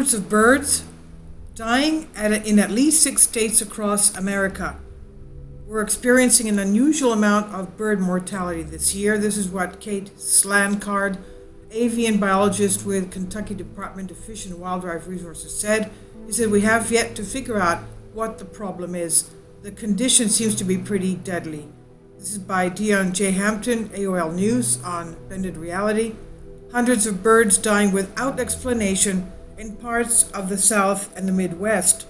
hundreds of birds dying in at least 6 states across America. We're experiencing an unusual amount of bird mortality this year. This is what Kate Slankard, avian biologist with Kentucky Department of Fish and Wildlife Resources, said. He said, "We have yet to figure out what the problem is. The condition seems to be pretty deadly." This is by Dion J. Hampton, AOL News on Bended Reality. Hundreds of birds dying without explanation in parts of the South and the Midwest.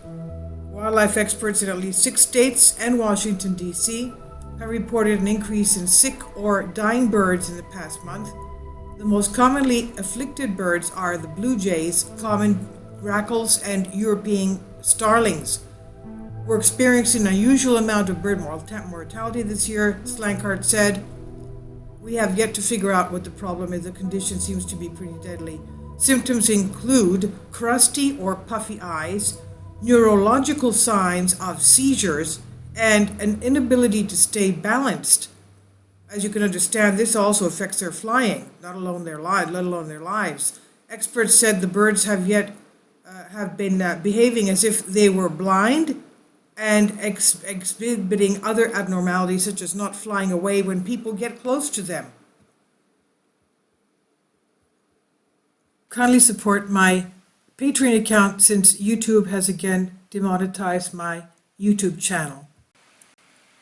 Wildlife experts in at least 6 states and Washington, D.C. have reported an increase in sick or dying birds in the past month. The most commonly afflicted birds are the blue jays, common grackles, and European starlings. We're experiencing an unusual amount of bird mortality this year, Slankard said. "We have yet to figure out what the problem is. The condition seems to be pretty deadly. Symptoms include crusty or puffy eyes, neurological signs of seizures, and an inability to stay balanced. As you can understand, this also affects their flying, let alone their lives. Experts said the birds have been behaving as if they were blind and exhibiting other abnormalities, such as not flying away when people get close to them." Kindly support my Patreon account since YouTube has again demonetized my YouTube channel.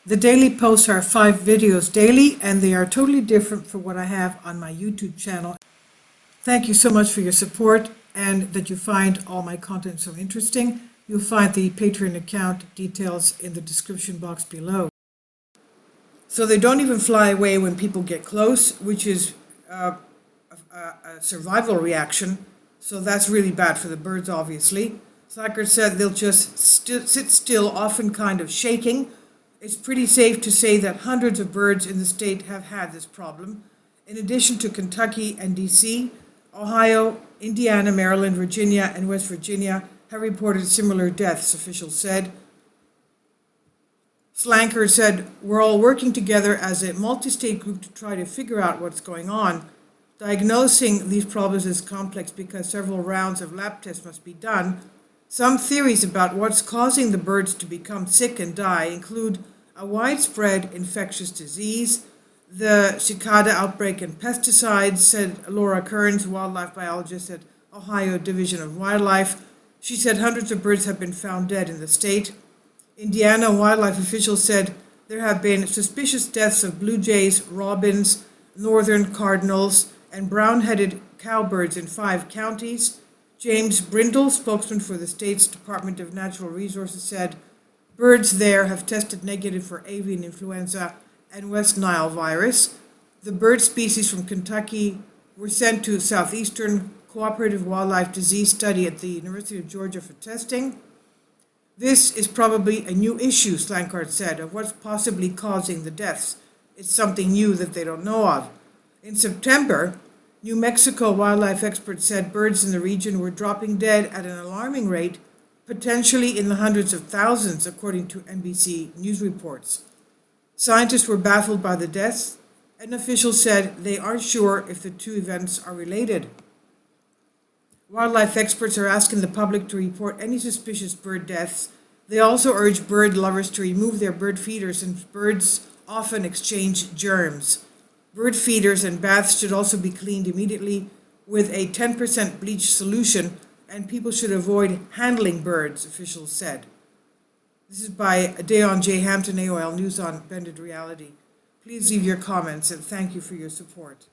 The daily posts are 5 videos daily, and they are totally different from what I have on my YouTube channel. Thank you so much for your support and that you find all my content so interesting. You'll find the Patreon account details in the description box below. So they don't even fly away when people get close, which is a survival reaction. So that's really bad for the birds, obviously. Slacker said they'll just sit still, often kind of shaking. It's pretty safe to say that hundreds of birds in the state have had this problem. In addition to Kentucky and D.C., Ohio, Indiana, Maryland, Virginia, and West Virginia have reported similar deaths, officials said. Slankard said, "We're all working together as a multi-state group to try to figure out what's going on. Diagnosing these problems is complex because several rounds of lab tests must be done. Some theories about what's causing the birds to become sick and die include a widespread infectious disease, the cicada outbreak, and pesticides," said Laura Kearns, wildlife biologist at Ohio Division of Wildlife. She said hundreds of birds have been found dead in the state. Indiana wildlife officials said there have been suspicious deaths of blue jays, robins, northern cardinals, and brown-headed cowbirds in 5 counties. James Brindle, spokesman for the state's Department of Natural Resources, said birds there have tested negative for avian influenza and West Nile virus. The bird species from Kentucky were sent to Southeastern Cooperative Wildlife Disease Study at the University of Georgia for testing. "This is probably a new issue," Slankard said, "of what's possibly causing the deaths. It's something new that they don't know of." In September, New Mexico wildlife experts said birds in the region were dropping dead at an alarming rate, potentially in the hundreds of thousands, according to NBC News reports. Scientists were baffled by the deaths, and officials said they aren't sure if the 2 events are related. Wildlife experts are asking the public to report any suspicious bird deaths. They also urge bird lovers to remove their bird feeders, since birds often exchange germs. Bird feeders and baths should also be cleaned immediately with a 10% bleach solution, and people should avoid handling birds, officials said. This is by Dion J. Hampton, AOL News on Bended Reality. Please leave your comments, and thank you for your support.